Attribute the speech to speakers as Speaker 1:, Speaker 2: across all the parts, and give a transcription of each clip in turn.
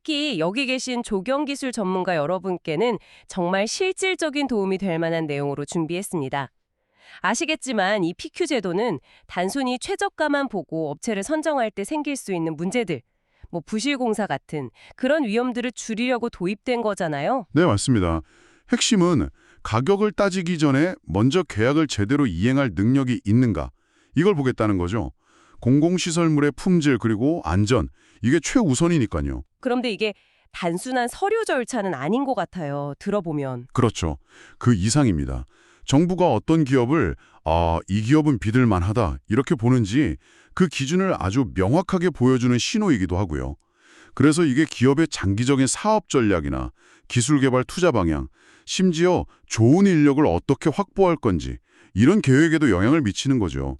Speaker 1: 특히 여기 계신 조경기술 전문가 여러분께는 정말 실질적인 도움이 될 만한 내용으로 준비했습니다. 아시겠지만 이 PQ 제도는 단순히 최저가만 보고 업체를 선정할 때 생길 수 있는 문제들, 부실공사 같은 그런 위험들을 줄이려고 도입된 거잖아요.
Speaker 2: 네, 맞습니다. 핵심은 가격을 따지기 전에 먼저 계약을 제대로 이행할 능력이 있는가, 이걸 보겠다는 거죠. 공공시설물의 품질 그리고 안전, 이게 최우선이니까요.
Speaker 1: 그런데 이게 단순한 서류 절차는 아닌 것 같아요. 들어보면.
Speaker 2: 그렇죠. 그 이상입니다. 정부가 어떤 기업을 이 기업은 믿을 만하다 이렇게 보는지 그 기준을 아주 명확하게 보여주는 신호이기도 하고요. 그래서 이게 기업의 장기적인 사업 전략이나 기술 개발 투자 방향, 심지어 좋은 인력을 어떻게 확보할 건지 이런 계획에도 영향을 미치는 거죠.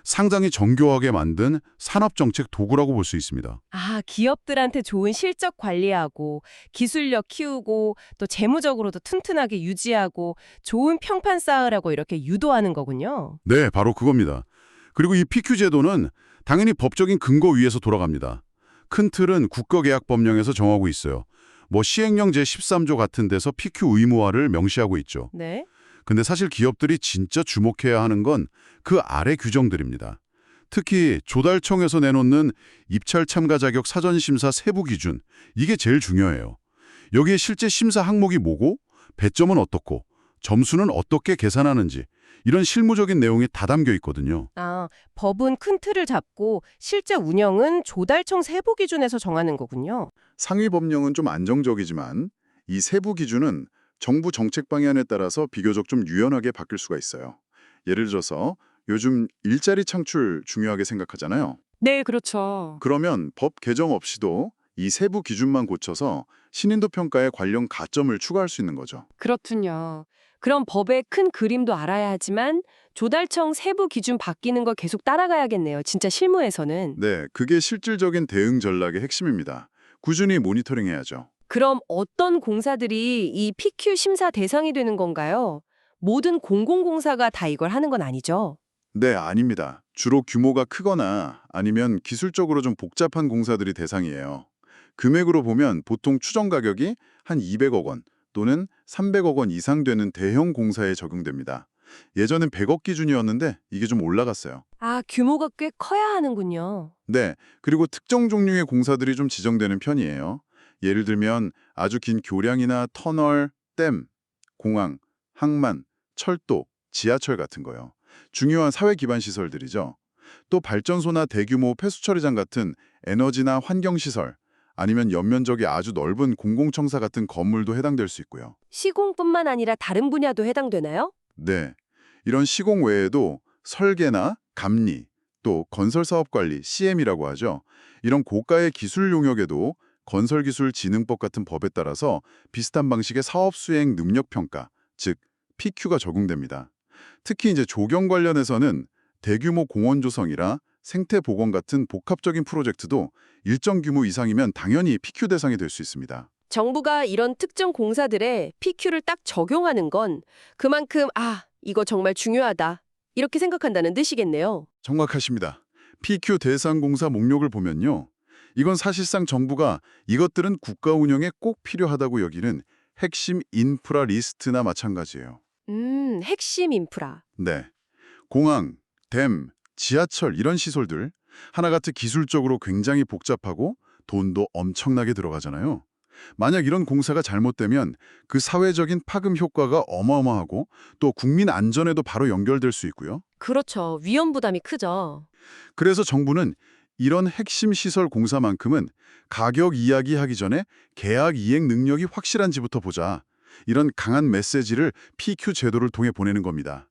Speaker 2: 상당히 정교하게 만든 산업정책 도구라고 볼 수 있습니다.
Speaker 1: 기업들한테 좋은 실적 관리하고 기술력 키우고 또 재무적으로도 튼튼하게 유지하고 좋은 평판 쌓으라고 이렇게 유도하는 거군요.
Speaker 2: 네, 바로 그겁니다. 그리고 이 PQ 제도는 당연히 법적인 근거 위에서 돌아갑니다. 큰 틀은 국가계약법령에서 정하고 있어요. 시행령 제13조 같은 데서 PQ 의무화를 명시하고 있죠.
Speaker 1: 네.
Speaker 2: 근데 사실 기업들이 진짜 주목해야 하는 건 그 아래 규정들입니다. 특히 조달청에서 내놓는 입찰 참가 자격 사전심사 세부 기준, 이게 제일 중요해요. 여기에 실제 심사 항목이 뭐고, 배점은 어떻고, 점수는 어떻게 계산하는지 이런 실무적인 내용이 다 담겨 있거든요.
Speaker 1: 법은 큰 틀을 잡고 실제 운영은 조달청 세부 기준에서 정하는 거군요.
Speaker 3: 상위 법령은 좀 안정적이지만 이 세부 기준은 정부 정책 방향에 따라서 비교적 좀 유연하게 바뀔 수가 있어요. 예를 들어서 요즘 일자리 창출 중요하게 생각하잖아요.
Speaker 4: 네, 그렇죠.
Speaker 3: 그러면 법 개정 없이도 이 세부 기준만 고쳐서 신인도 평가에 관련 가점을 추가할 수 있는 거죠.
Speaker 4: 그렇군요. 그럼 법의 큰 그림도 알아야 하지만 조달청 세부 기준 바뀌는 걸 계속 따라가야겠네요. 진짜 실무에서는.
Speaker 3: 네, 그게 실질적인 대응 전략의 핵심입니다. 꾸준히 모니터링해야죠.
Speaker 4: 그럼 어떤 공사들이 이 PQ 심사 대상이 되는 건가요? 모든 공공공사가 다 이걸 하는 건 아니죠?
Speaker 3: 네, 아닙니다. 주로 규모가 크거나 아니면 기술적으로 좀 복잡한 공사들이 대상이에요. 금액으로 보면 보통 추정 가격이 한 200억 원 또는 300억 원 이상 되는 대형 공사에 적용됩니다. 예전엔 100억 기준이었는데 이게 좀 올라갔어요.
Speaker 4: 규모가 꽤 커야 하는군요.
Speaker 3: 네, 그리고 특정 종류의 공사들이 좀 지정되는 편이에요. 예를 들면 아주 긴 교량이나 터널, 댐, 공항, 항만, 철도, 지하철 같은 거요. 중요한 사회 기반 시설들이죠. 또 발전소나 대규모 폐수 처리장 같은 에너지나 환경 시설, 아니면 연면적이 아주 넓은 공공청사 같은 건물도 해당될 수 있고요.
Speaker 4: 시공뿐만 아니라 다른 분야도 해당되나요?
Speaker 3: 네, 이런 시공 외에도 설계나 감리, 또 건설사업관리, CM이라고 하죠. 이런 고가의 기술 용역에도 건설기술진흥법 같은 법에 따라서 비슷한 방식의 사업 수행 능력 평가, 즉 PQ가 적용됩니다. 특히 이제 조경 관련해서는 대규모 공원 조성이라 생태 복원 같은 복합적인 프로젝트도 일정 규모 이상이면 당연히 PQ 대상이 될 수 있습니다.
Speaker 4: 정부가 이런 특정 공사들에 PQ를 딱 적용하는 건 그만큼 이거 정말 중요하다. 이렇게 생각한다는 뜻이겠네요.
Speaker 3: 정확하십니다. PQ 대상 공사 목록을 보면요. 이건 사실상 정부가 이것들은 국가 운영에 꼭 필요하다고 여기는 핵심 인프라 리스트나 마찬가지예요.
Speaker 4: 핵심 인프라.
Speaker 3: 네. 공항, 댐, 지하철 이런 시설들 하나같이 기술적으로 굉장히 복잡하고 돈도 엄청나게 들어가잖아요. 만약 이런 공사가 잘못되면 그 사회적인 파급 효과가 어마어마하고 또 국민 안전에도 바로 연결될 수 있고요.
Speaker 4: 그렇죠. 위험 부담이 크죠.
Speaker 3: 그래서 정부는 이런 핵심 시설 공사만큼은 가격 이야기하기 전에 계약 이행 능력이 확실한지부터 보자. 이런 강한 메시지를 PQ 제도를 통해 보내는 겁니다.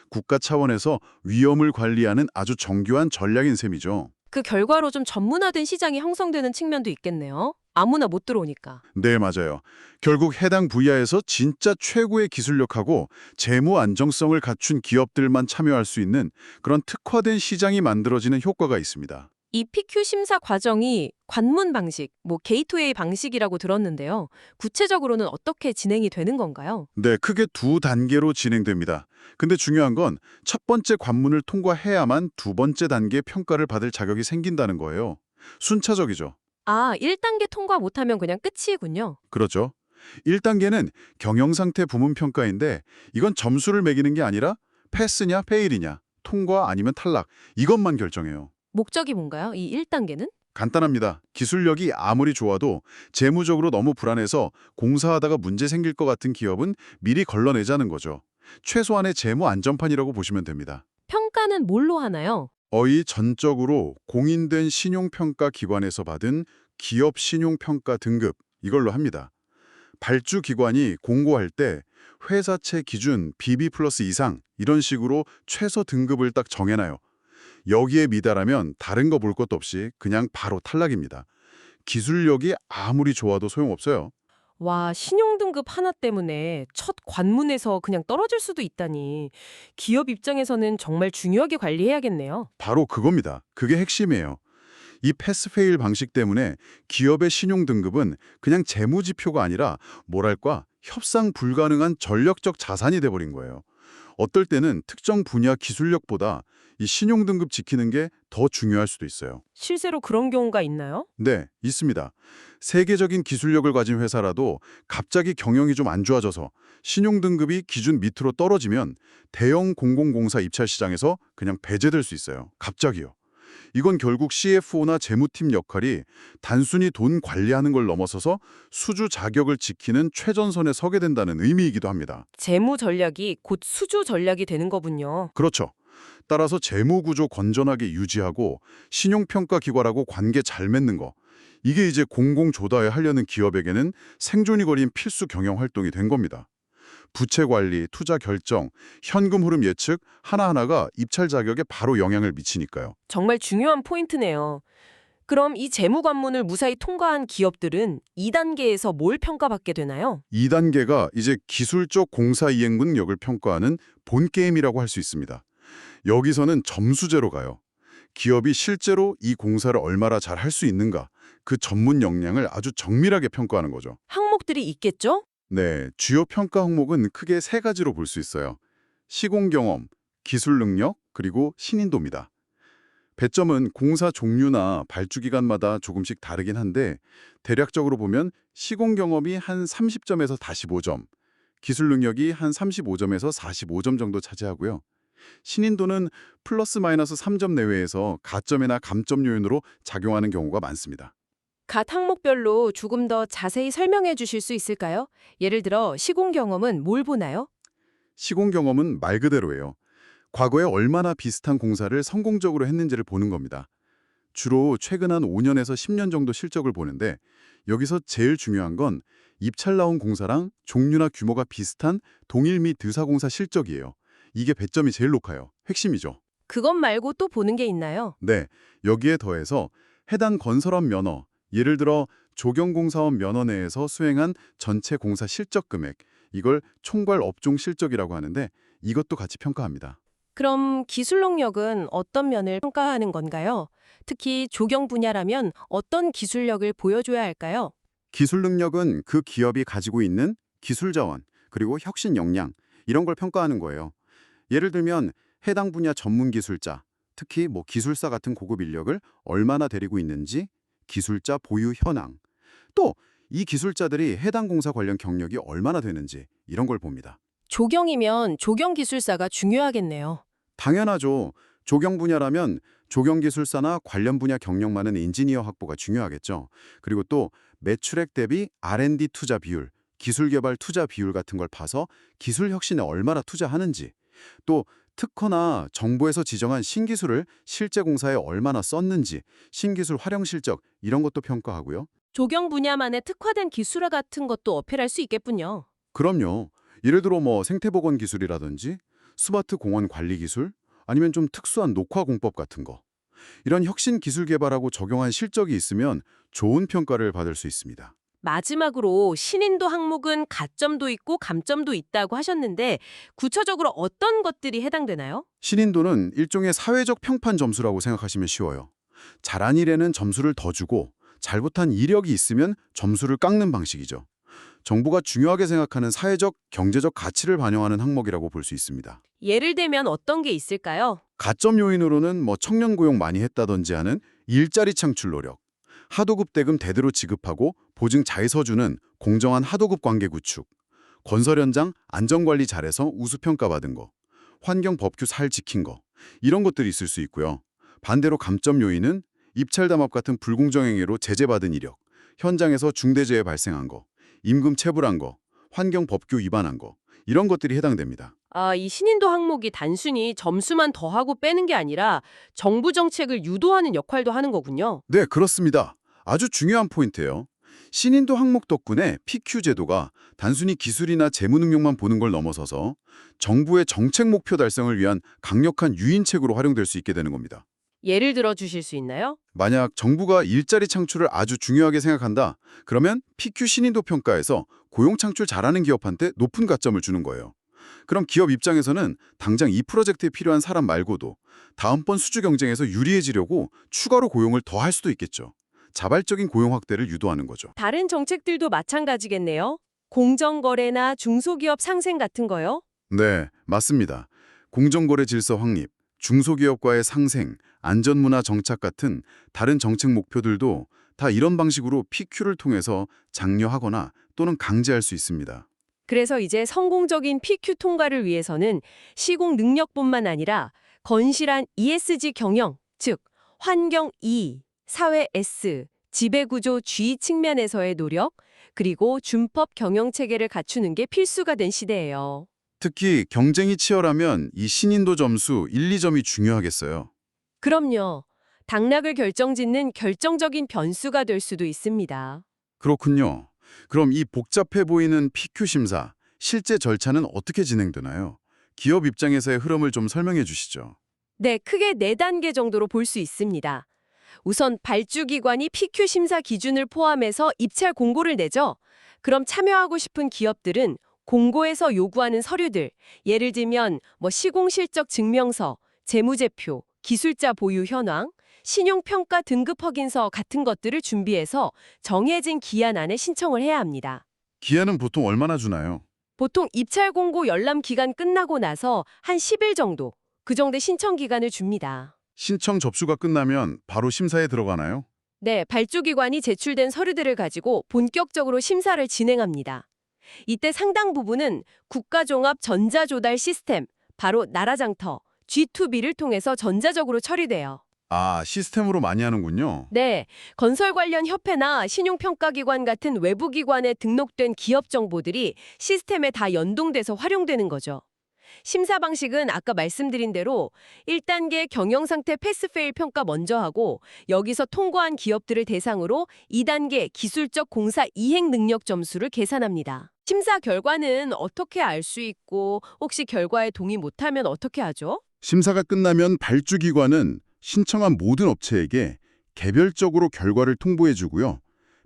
Speaker 3: 국가 차원에서 위험을 관리하는 아주 정교한 전략인 셈이죠.
Speaker 4: 그 결과로 좀 전문화된 시장이 형성되는 측면도 있겠네요. 아무나 못 들어오니까.
Speaker 3: 네, 맞아요. 결국 해당 분야에서 진짜 최고의 기술력하고 재무 안정성을 갖춘 기업들만 참여할 수 있는 그런 특화된 시장이 만들어지는 효과가 있습니다.
Speaker 4: 이 PQ 심사 과정이 관문 방식, 게이트웨이 방식이라고 들었는데요. 구체적으로는 어떻게 진행이 되는 건가요?
Speaker 3: 네, 크게 두 단계로 진행됩니다. 근데 중요한 건 첫 번째 관문을 통과해야만 두 번째 단계 평가를 받을 자격이 생긴다는 거예요. 순차적이죠.
Speaker 4: 아, 1단계 통과 못하면 그냥 끝이군요.
Speaker 3: 그렇죠. 1단계는 경영상태 부문평가인데 이건 점수를 매기는 게 아니라 패스냐 페일이냐, 통과 아니면 탈락 이것만 결정해요.
Speaker 4: 목적이 뭔가요? 이 1단계는?
Speaker 3: 간단합니다. 기술력이 아무리 좋아도 재무적으로 너무 불안해서 공사하다가 문제 생길 것 같은 기업은 미리 걸러내자는 거죠. 최소한의 재무 안전판이라고 보시면 됩니다.
Speaker 4: 평가는 뭘로 하나요?
Speaker 3: 거의 전적으로 공인된 신용평가 기관에서 받은 기업 신용평가 등급 이걸로 합니다. 발주 기관이 공고할 때 회사채 기준 BB 플러스 이상 이런 식으로 최소 등급을 딱 정해놔요. 여기에 미달하면 다른 거 볼 것도 없이 그냥 바로 탈락입니다. 기술력이 아무리 좋아도 소용없어요.
Speaker 4: 와, 신용등급 하나 때문에 첫 관문에서 그냥 떨어질 수도 있다니. 기업 입장에서는 정말 중요하게 관리해야겠네요.
Speaker 3: 바로 그겁니다. 그게 핵심이에요. 이 패스페일 방식 때문에 기업의 신용 등급은 그냥 재무 지표가 아니라 뭐랄까 협상 불가능한 전력적 자산이 돼버린 거예요. 어떨 때는 특정 분야 기술력보다 이 신용 등급 지키는 게 더 중요할 수도 있어요.
Speaker 4: 실제로 그런 경우가 있나요?
Speaker 3: 네, 있습니다. 세계적인 기술력을 가진 회사라도 갑자기 경영이 좀 안 좋아져서 신용 등급이 기준 밑으로 떨어지면 대형 공공공사 입찰 시장에서 그냥 배제될 수 있어요. 갑자기요. 이건 결국 CFO나 재무팀 역할이 단순히 돈 관리하는 걸 넘어서서 수주 자격을 지키는 최전선에 서게 된다는 의미이기도 합니다.
Speaker 4: 재무 전략이 곧 수주 전략이 되는 거군요.
Speaker 3: 그렇죠. 따라서 재무구조 건전하게 유지하고 신용평가 기관하고 관계 잘 맺는 거. 이게 이제 공공조달에 하려는 기업에게는 생존이 걸린 필수 경영 활동이 된 겁니다. 부채 관리, 투자 결정, 현금 흐름 예측 하나하나가 입찰 자격에 바로 영향을 미치니까요.
Speaker 4: 정말 중요한 포인트네요. 그럼 이 재무 관문을 무사히 통과한 기업들은 2단계에서 뭘 평가받게 되나요?
Speaker 3: 2단계가 이제 기술적 공사 이행 능력을 평가하는 본 게임이라고 할 수 있습니다. 여기서는 점수제로 가요. 기업이 실제로 이 공사를 얼마나 잘 할 수 있는가, 그 전문 역량을 아주 정밀하게 평가하는 거죠.
Speaker 4: 항목들이 있겠죠?
Speaker 3: 네, 주요 평가 항목은 크게 세 가지로 볼 수 있어요. 시공 경험, 기술 능력, 그리고 신인도입니다. 배점은 공사 종류나 발주 기간마다 조금씩 다르긴 한데 대략적으로 보면 시공 경험이 한 30점에서 45점, 기술 능력이 한 35점에서 45점 정도 차지하고요. 신인도는 플러스 마이너스 3점 내외에서 가점이나 감점 요인으로 작용하는 경우가 많습니다.
Speaker 4: 각 항목별로 조금 더 자세히 설명해 주실 수 있을까요? 예를 들어 시공 경험은 뭘 보나요?
Speaker 3: 시공 경험은 말 그대로예요. 과거에 얼마나 비슷한 공사를 성공적으로 했는지를 보는 겁니다. 주로 최근 한 5년에서 10년 정도 실적을 보는데 여기서 제일 중요한 건 입찰 나온 공사랑 종류나 규모가 비슷한 동일 및 드사공사 실적이에요. 이게 배점이 제일 높아요. 핵심이죠.
Speaker 4: 그것 말고 또 보는 게 있나요?
Speaker 3: 네, 여기에 더해서 해당 건설업 면허, 예를 들어 조경공사업 면허 내에서 수행한 전체 공사 실적 금액, 이걸 총괄 업종 실적이라고 하는데 이것도 같이 평가합니다.
Speaker 4: 그럼 기술 능력은 어떤 면을 평가하는 건가요? 특히 조경 분야라면 어떤 기술력을 보여줘야 할까요?
Speaker 3: 기술 능력은 그 기업이 가지고 있는 기술 자원, 그리고 혁신 역량, 이런 걸 평가하는 거예요. 예를 들면 해당 분야 전문 기술자, 특히 기술사 같은 고급 인력을 얼마나 데리고 있는지, 기술자 보유 현황, 또 이 기술자들이 해당 공사 관련 경력이 얼마나 되는지 이런 걸 봅니다.
Speaker 4: 조경이면 조경 기술사가 중요하겠네요.
Speaker 3: 당연하죠. 조경 분야라면 조경 기술사나 관련 분야 경력 많은 엔지니어 확보가 중요하겠죠. 그리고 또 매출액 대비 R&D 투자 비율, 기술 개발 투자 비율 같은 걸 봐서 기술 혁신에 얼마나 투자하는지, 또 특허나 정부에서 지정한 신기술을 실제 공사에 얼마나 썼는지, 신기술 활용 실적 이런 것도 평가하고요.
Speaker 4: 조경 분야만의 특화된 기술화 같은 것도 어필할 수 있겠군요.
Speaker 3: 그럼요. 예를 들어 생태보건 기술이라든지 스마트 공원 관리 기술, 아니면 좀 특수한 녹화 공법 같은 거. 이런 혁신 기술 개발하고 적용한 실적이 있으면 좋은 평가를 받을 수 있습니다.
Speaker 4: 마지막으로 신인도 항목은 가점도 있고 감점도 있다고 하셨는데 구체적으로 어떤 것들이 해당되나요?
Speaker 3: 신인도는 일종의 사회적 평판 점수라고 생각하시면 쉬워요. 잘한 일에는 점수를 더 주고 잘못한 이력이 있으면 점수를 깎는 방식이죠. 정부가 중요하게 생각하는 사회적, 경제적 가치를 반영하는 항목이라고 볼 수 있습니다.
Speaker 4: 예를 들면 어떤 게 있을까요?
Speaker 3: 가점 요인으로는 청년 고용 많이 했다든지 하는 일자리 창출 노력, 하도급 대금 대대로 지급하고 보증 잘 서주는 공정한 하도급 관계 구축, 건설 현장 안전관리 잘해서 우수평가받은 거, 환경 법규 잘 지킨 거, 이런 것들이 있을 수 있고요. 반대로 감점 요인은 입찰 담합 같은 불공정 행위로 제재받은 이력, 현장에서 중대재해 발생한 거, 임금 체불한 거, 환경 법규 위반한 거, 이런 것들이 해당됩니다.
Speaker 4: 이 신인도 항목이 단순히 점수만 더하고 빼는 게 아니라 정부 정책을 유도하는 역할도 하는 거군요.
Speaker 3: 네, 그렇습니다. 아주 중요한 포인트예요. 신인도 항목 덕분에 PQ 제도가 단순히 기술이나 재무 능력만 보는 걸 넘어서서 정부의 정책 목표 달성을 위한 강력한 유인책으로 활용될 수 있게 되는 겁니다.
Speaker 4: 예를 들어 주실 수 있나요?
Speaker 3: 만약 정부가 일자리 창출을 아주 중요하게 생각한다, 그러면 PQ 신인도 평가에서 고용 창출 잘하는 기업한테 높은 가점을 주는 거예요. 그럼 기업 입장에서는 당장 이 프로젝트에 필요한 사람 말고도 다음번 수주 경쟁에서 유리해지려고 추가로 고용을 더 할 수도 있겠죠. 자발적인 고용 확대를 유도하는 거죠.
Speaker 4: 다른 정책들도 마찬가지겠네요. 공정거래나 중소기업 상생 같은 거요?
Speaker 3: 네, 맞습니다. 공정거래 질서 확립, 중소기업과의 상생, 안전문화 정착 같은 다른 정책 목표들도 다 이런 방식으로 PQ를 통해서 장려하거나 또는 강제할 수 있습니다.
Speaker 4: 그래서 이제 성공적인 PQ 통과를 위해서는 시공 능력뿐만 아니라 건실한 ESG 경영, 즉 환경 E, 사회 S, 지배구조 G 측면에서의 노력, 그리고 준법 경영 체계를 갖추는 게 필수가 된 시대예요.
Speaker 3: 특히 경쟁이 치열하면 이 신인도 점수 1, 2점이 중요하겠어요.
Speaker 4: 그럼요. 당락을 결정짓는 결정적인 변수가 될 수도 있습니다.
Speaker 3: 그렇군요. 그럼 이 복잡해 보이는 PQ 심사, 실제 절차는 어떻게 진행되나요? 기업 입장에서의 흐름을 좀 설명해 주시죠.
Speaker 4: 네, 크게 4단계 정도로 볼 수 있습니다. 우선 발주기관이 PQ 심사 기준을 포함해서 입찰 공고를 내죠. 그럼 참여하고 싶은 기업들은 공고에서 요구하는 서류들, 예를 들면 시공실적 증명서, 재무제표, 기술자 보유 현황, 신용평가 등급 확인서 같은 것들을 준비해서 정해진 기한 안에 신청을 해야 합니다.
Speaker 3: 기한은 보통 얼마나 주나요?
Speaker 4: 보통 입찰 공고 열람 기간 끝나고 나서 한 10일 정도, 그 정도의 신청 기간을 줍니다.
Speaker 3: 신청 접수가 끝나면 바로 심사에 들어가나요?
Speaker 4: 네, 발주기관이 제출된 서류들을 가지고 본격적으로 심사를 진행합니다. 이때 상당 부분은 국가종합 전자조달 시스템, 바로 나라장터, G2B를 통해서 전자적으로 처리돼요.
Speaker 3: 아, 시스템으로 많이 하는군요.
Speaker 4: 네, 건설 관련 협회나 신용평가기관 같은 외부기관에 등록된 기업 정보들이 시스템에 다 연동돼서 활용되는 거죠. 심사 방식은 아까 말씀드린 대로 1단계 경영상태 패스페일 평가 먼저 하고 여기서 통과한 기업들을 대상으로 2단계 기술적 공사 이행 능력 점수를 계산합니다. 심사 결과는 어떻게 알 수 있고 혹시 결과에 동의 못하면 어떻게 하죠?
Speaker 3: 심사가 끝나면 발주기관은 신청한 모든 업체에게 개별적으로 결과를 통보해 주고요.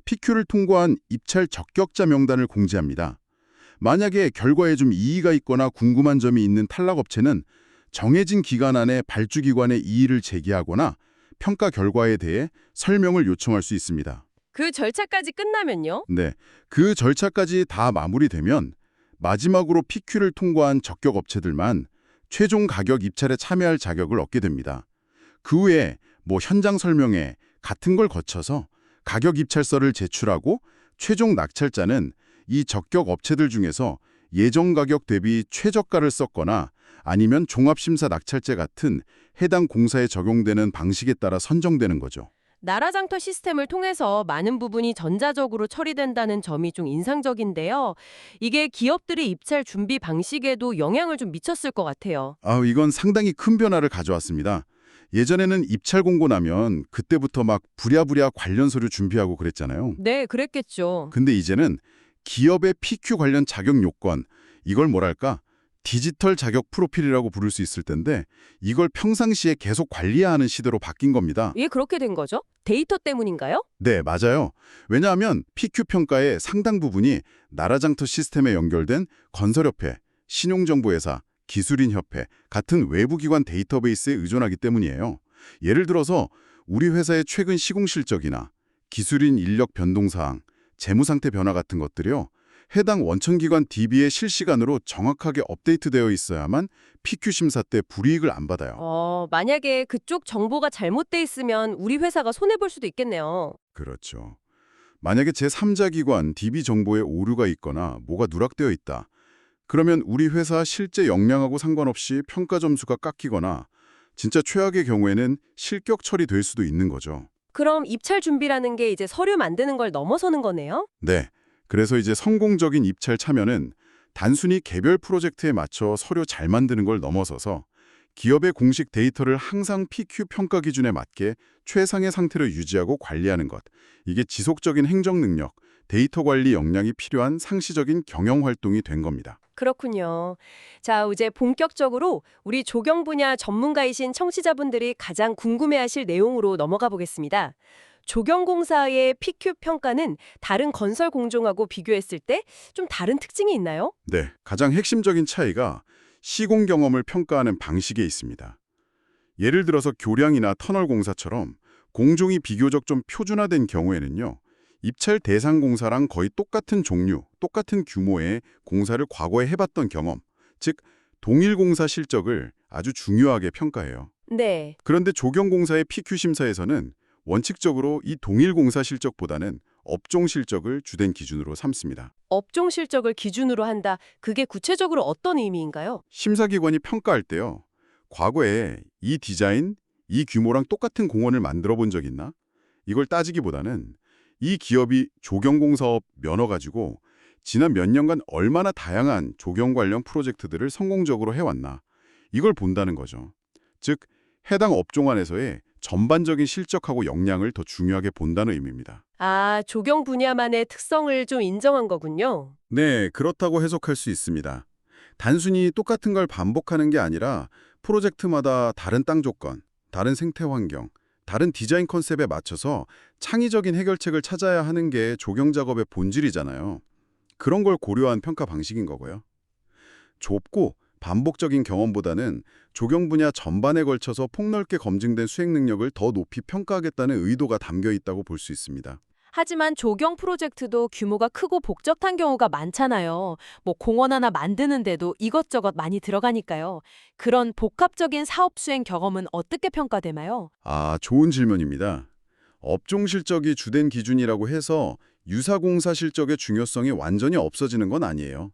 Speaker 3: PQ를 통과한 입찰 적격자 명단을 공지합니다. 만약에 결과에 좀 이의가 있거나 궁금한 점이 있는 탈락업체는 정해진 기간 안에 발주기관에 이의를 제기하거나 평가 결과에 대해 설명을 요청할 수 있습니다.
Speaker 4: 그 절차까지 끝나면요?
Speaker 3: 네, 그 절차까지 다 마무리되면 마지막으로 PQ를 통과한 적격업체들만 최종 가격 입찰에 참여할 자격을 얻게 됩니다. 그 후에 현장 설명회 같은 걸 거쳐서 가격 입찰서를 제출하고 최종 낙찰자는 이 적격 업체들 중에서 예정 가격 대비 최저가를 썼거나 아니면 종합심사 낙찰제 같은 해당 공사에 적용되는 방식에 따라 선정되는 거죠.
Speaker 4: 나라장터 시스템을 통해서 많은 부분이 전자적으로 처리된다는 점이 좀 인상적인데요. 이게 기업들의 입찰 준비 방식에도 영향을 좀 미쳤을 것 같아요.
Speaker 3: 이건 상당히 큰 변화를 가져왔습니다. 예전에는 입찰 공고 나면 그때부터 막 부랴부랴 관련 서류 준비하고 그랬잖아요.
Speaker 4: 네, 그랬겠죠.
Speaker 3: 근데 이제는 기업의 PQ 관련 자격 요건, 이걸 뭐랄까 디지털 자격 프로필이라고 부를 수 있을 텐데 이걸 평상시에 계속 관리해야 하는 시대로 바뀐 겁니다.
Speaker 4: 왜 그렇게 된 거죠? 데이터 때문인가요?
Speaker 3: 네, 맞아요. 왜냐하면 PQ 평가의 상당 부분이 나라장터 시스템에 연결된 건설협회, 신용정보회사, 기술인협회 같은 외부기관 데이터베이스에 의존하기 때문이에요. 예를 들어서 우리 회사의 최근 시공 실적이나 기술인 인력 변동사항, 재무상태 변화 같은 것들이요. 해당 원천기관 DB에 실시간으로 정확하게 업데이트되어 있어야만 PQ 심사 때 불이익을 안 받아요.
Speaker 4: 만약에 그쪽 정보가 잘못돼 있으면 우리 회사가 손해볼 수도 있겠네요.
Speaker 3: 그렇죠. 만약에 제3자 기관 DB 정보에 오류가 있거나 뭐가 누락되어 있다. 그러면 우리 회사 실제 역량하고 상관없이 평가 점수가 깎이거나 진짜 최악의 경우에는 실격 처리될 수도 있는 거죠.
Speaker 4: 그럼 입찰 준비라는 게 이제 서류 만드는 걸 넘어서는 거네요?
Speaker 3: 네. 그래서 이제 성공적인 입찰 참여는 단순히 개별 프로젝트에 맞춰 서류 잘 만드는 걸 넘어서서 기업의 공식 데이터를 항상 PQ 평가 기준에 맞게 최상의 상태로 유지하고 관리하는 것. 이게 지속적인 행정 능력, 데이터 관리 역량이 필요한 상시적인 경영 활동이 된 겁니다.
Speaker 4: 그렇군요. 자, 이제 본격적으로 우리 조경 분야 전문가이신 청취자분들이 가장 궁금해하실 내용으로 넘어가 보겠습니다. 조경공사의 PQ 평가는 다른 건설 공종하고 비교했을 때 좀 다른 특징이 있나요?
Speaker 3: 네, 가장 핵심적인 차이가 시공 경험을 평가하는 방식에 있습니다. 예를 들어서 교량이나 터널 공사처럼 공종이 비교적 좀 표준화된 경우에는요. 입찰 대상 공사랑 거의 똑같은 종류, 똑같은 규모의 공사를 과거에 해봤던 경험, 즉 동일 공사 실적을 아주 중요하게 평가해요.
Speaker 4: 네.
Speaker 3: 그런데 조경공사의 PQ 심사에서는 원칙적으로 이 동일 공사 실적보다는 업종 실적을 주된 기준으로 삼습니다.
Speaker 4: 업종 실적을 기준으로 한다. 그게 구체적으로 어떤 의미인가요?
Speaker 3: 심사기관이 평가할 때요. 과거에 이 디자인, 이 규모랑 똑같은 공원을 만들어 본 적 있나? 이걸 따지기보다는 이 기업이 조경공사업 면허 가지고 지난 몇 년간 얼마나 다양한 조경 관련 프로젝트들을 성공적으로 해왔나? 이걸 본다는 거죠. 즉, 해당 업종 안에서의 전반적인 실적하고 역량을 더 중요하게 본다는 의미입니다.
Speaker 4: 아, 조경 분야만의 특성을 좀 인정한 거군요.
Speaker 3: 네, 그렇다고 해석할 수 있습니다. 단순히 똑같은 걸 반복하는 게 아니라 프로젝트마다 다른 땅 조건, 다른 생태 환경, 다른 디자인 컨셉에 맞춰서 창의적인 해결책을 찾아야 하는 게 조경 작업의 본질이잖아요. 그런 걸 고려한 평가 방식인 거고요. 좁고 반복적인 경험보다는 조경 분야 전반에 걸쳐서 폭넓게 검증된 수행 능력을 더 높이 평가하겠다는 의도가 담겨 있다고 볼 수 있습니다.
Speaker 5: 하지만 조경 프로젝트도 규모가 크고 복잡한 경우가 많잖아요. 뭐 공원 하나 만드는데도 이것저것 많이 들어가니까요. 그런 복합적인 사업 수행 경험은 어떻게 평가되나요?
Speaker 3: 아, 좋은 질문입니다. 업종 실적이 주된 기준이라고 해서 유사공사 실적의 중요성이 완전히 없어지는 건 아니에요.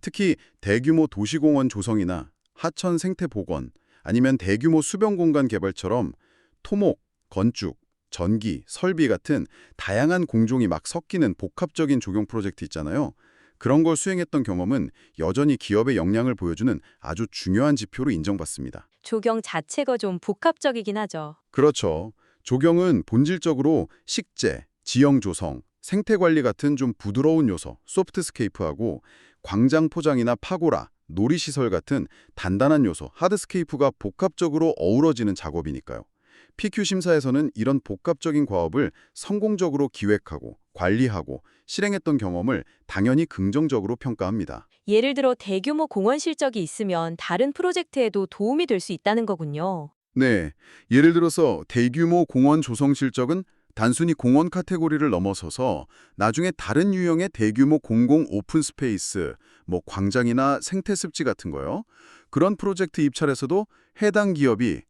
Speaker 3: 특히 대규모 도시공원 조성이나 하천 생태 복원, 아니면 대규모 수변공간 개발처럼 토목, 건축, 전기, 설비 같은 다양한 공종이 막 섞이는 복합적인 조경 프로젝트 있잖아요. 그런 걸 수행했던 경험은 여전히 기업의 역량을 보여주는 아주 중요한 지표로 인정받습니다.
Speaker 5: 조경 자체가 좀 복합적이긴 하죠.
Speaker 3: 그렇죠. 조경은 본질적으로 식재, 지형 조성, 생태 관리 같은 좀 부드러운 요소, 소프트스케이프하고 광장 포장이나 파고라, 놀이시설 같은 단단한 요소, 하드스케이프가 복합적으로 어우러지는 작업이니까요. PQ 심사에서는 이런 복합적인 과업을 성공적으로 기획하고 관리하고 실행했던 경험을 당연히 긍정적으로 평가합니다.
Speaker 5: 예를 들어 대규모 공원 실적이 있으면 다른 프로젝트에도 도움이 될 수 있다는 거군요.
Speaker 3: 네, 예를 들어서 대규모 공원 조성 실적은 단순히 공원 카테고리를 넘어서서 나중에 다른 유형의 대규모 공공 오픈 스페이스, 뭐 광장이나 생태습지 같은 거요. 그런 프로젝트 입찰에서도 해당 기업이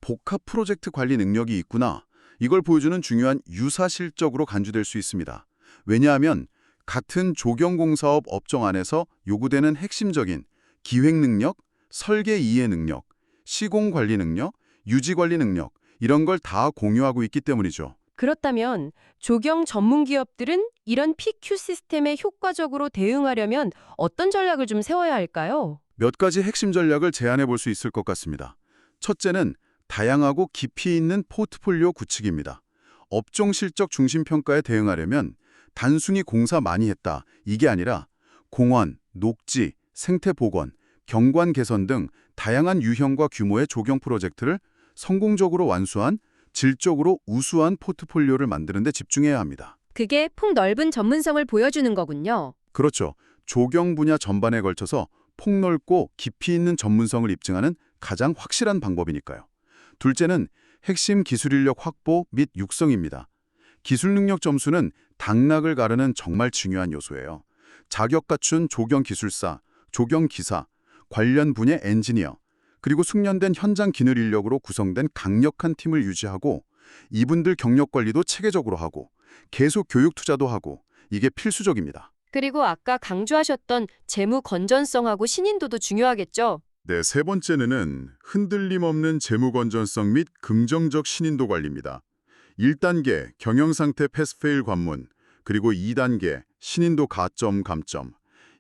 Speaker 3: 복합 프로젝트 관리 능력이 있구나. 이걸 보여주는 중요한 유사 실적으로 간주될 수 있습니다. 왜냐하면 같은 조경공사업 업종 안에서 요구되는 핵심적인 기획 능력, 설계 이해 능력, 시공 관리 능력, 유지 관리 능력 이런 걸 다 공유하고 있기 때문이죠.
Speaker 4: 그렇다면 조경 전문 기업들은 이런 PQ 시스템에 효과적으로 대응하려면 어떤 전략을 좀 세워야 할까요?
Speaker 3: 몇 가지 핵심 전략을 제안해 볼 수 있을 것 같습니다. 첫째는 다양하고 깊이 있는 포트폴리오 구축입니다. 업종 실적 중심 평가에 대응하려면 단순히 공사 많이 했다 이게 아니라 공원, 녹지, 생태 복원, 경관 개선 등 다양한 유형과 규모의 조경 프로젝트를 성공적으로 완수한 질적으로 우수한 포트폴리오를 만드는 데 집중해야 합니다.
Speaker 4: 그게 폭넓은 전문성을 보여주는 거군요.
Speaker 3: 그렇죠. 조경 분야 전반에 걸쳐서 폭넓고 깊이 있는 전문성을 입증하는 가장 확실한 방법이니까요. 둘째는 핵심 기술 인력 확보 및 육성입니다. 기술 능력 점수는 당락을 가르는 정말 중요한 요소예요. 자격 갖춘 조경기술사, 조경기사, 관련 분야 엔지니어, 그리고 숙련된 현장 기술 인력으로 구성된 강력한 팀을 유지하고 이분들 경력 관리도 체계적으로 하고 계속 교육 투자도 하고 이게 필수적입니다.
Speaker 6: 그리고 아까 강조하셨던 재무 건전성하고 신인도도 중요하겠죠?
Speaker 3: 네, 세 번째는 흔들림 없는 재무 건전성 및 긍정적 신인도 관리입니다. 1단계 경영상태 패스페일 관문, 그리고 2단계 신인도 가점 감점.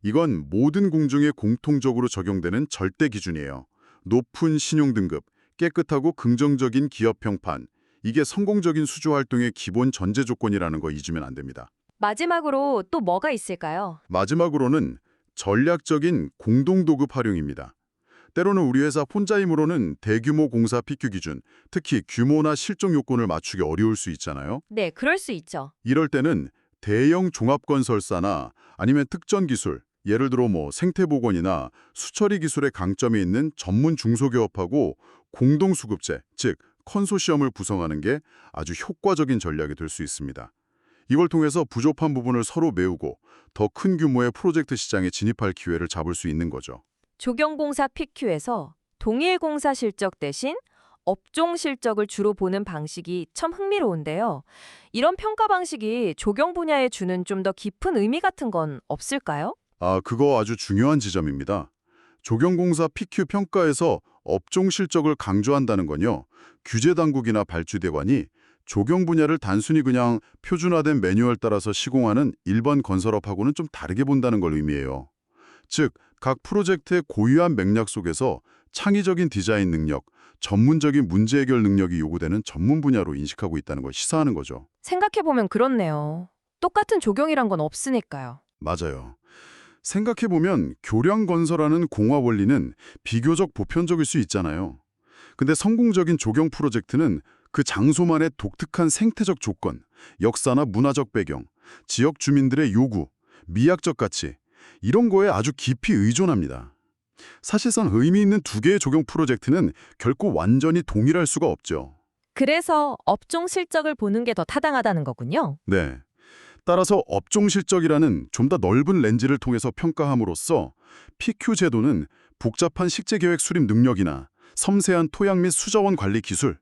Speaker 3: 이건 모든 공중에 공통적으로 적용되는 절대 기준이에요. 높은 신용 등급, 깨끗하고 긍정적인 기업 평판. 이게 성공적인 수주 활동의 기본 전제 조건이라는 거 잊으면 안 됩니다.
Speaker 6: 마지막으로 또 뭐가 있을까요?
Speaker 3: 마지막으로는 전략적인 공동도급 활용입니다. 때로는 우리 회사 혼자 힘으로는 대규모 공사 PQ 기준, 특히 규모나 실적 요건을 맞추기 어려울 수 있잖아요.
Speaker 6: 네, 그럴 수 있죠.
Speaker 3: 이럴 때는 대형 종합건설사나 아니면 특전 기술, 예를 들어 생태보건이나 수처리 기술의 강점이 있는 전문 중소기업하고 공동수급제, 즉 컨소시엄을 구성하는 게 아주 효과적인 전략이 될 수 있습니다. 이걸 통해서 부족한 부분을 서로 메우고 더 큰 규모의 프로젝트 시장에 진입할 기회를 잡을 수 있는 거죠.
Speaker 6: 조경공사 PQ에서 동일 공사 실적 대신 업종 실적을 주로 보는 방식이 참 흥미로운데요. 이런 평가 방식이 조경 분야에 주는 좀 더 깊은 의미 같은 건 없을까요?
Speaker 3: 그거 아주 중요한 지점입니다. 조경공사 PQ 평가에서 업종 실적을 강조한다는 건요. 규제 당국이나 발주대관이 조경 분야를 단순히 그냥 표준화된 매뉴얼 따라서 시공하는 일반 건설업하고는 좀 다르게 본다는 걸 의미해요. 즉, 각 프로젝트의 고유한 맥락 속에서 창의적인 디자인 능력, 전문적인 문제 해결 능력이 요구되는 전문 분야로 인식하고 있다는 걸 시사하는 거죠.
Speaker 6: 생각해보면 그렇네요. 똑같은 조경이란 건 없으니까요.
Speaker 3: 맞아요. 생각해보면 교량 건설하는 공화 원리는 비교적 보편적일 수 있잖아요. 근데 성공적인 조경 프로젝트는 그 장소만의 독특한 생태적 조건, 역사나 문화적 배경, 지역 주민들의 요구, 미학적 가치, 이런 거에 아주 깊이 의존합니다. 사실상 의미 있는 두 개의 조경 프로젝트는 결코 완전히 동일할 수가 없죠.
Speaker 6: 그래서 업종 실적을 보는 게 더 타당하다는 거군요.
Speaker 3: 네. 따라서 업종 실적이라는 좀 더 넓은 렌즈를 통해서 평가함으로써 PQ 제도는 복잡한 식재계획 수립 능력이나 섬세한 토양 및 수자원 관리 기술,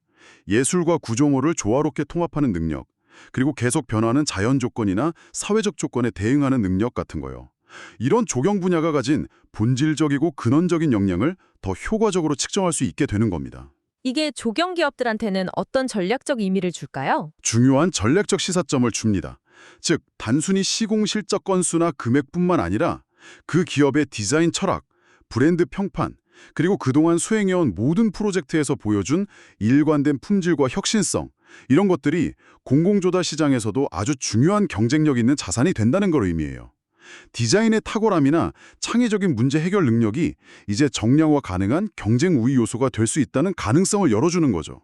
Speaker 3: 예술과 구조물을 조화롭게 통합하는 능력, 그리고 계속 변화하는 자연 조건이나 사회적 조건에 대응하는 능력 같은 거요. 이런 조경 분야가 가진 본질적이고 근원적인 역량을 더 효과적으로 측정할 수 있게 되는 겁니다.
Speaker 6: 이게 조경 기업들한테는 어떤 전략적 의미를 줄까요?
Speaker 3: 중요한 전략적 시사점을 줍니다. 즉, 단순히 시공 실적 건수나 금액뿐만 아니라 그 기업의 디자인 철학, 브랜드 평판, 그리고 그동안 수행해온 모든 프로젝트에서 보여준 일관된 품질과 혁신성, 이런 것들이 공공조달 시장에서도 아주 중요한 경쟁력 있는 자산이 된다는 걸 의미해요. 디자인의 탁월함이나 창의적인 문제 해결 능력이 이제 정량화 가능한 경쟁 우위 요소가 될 수 있다는 가능성을 열어주는 거죠.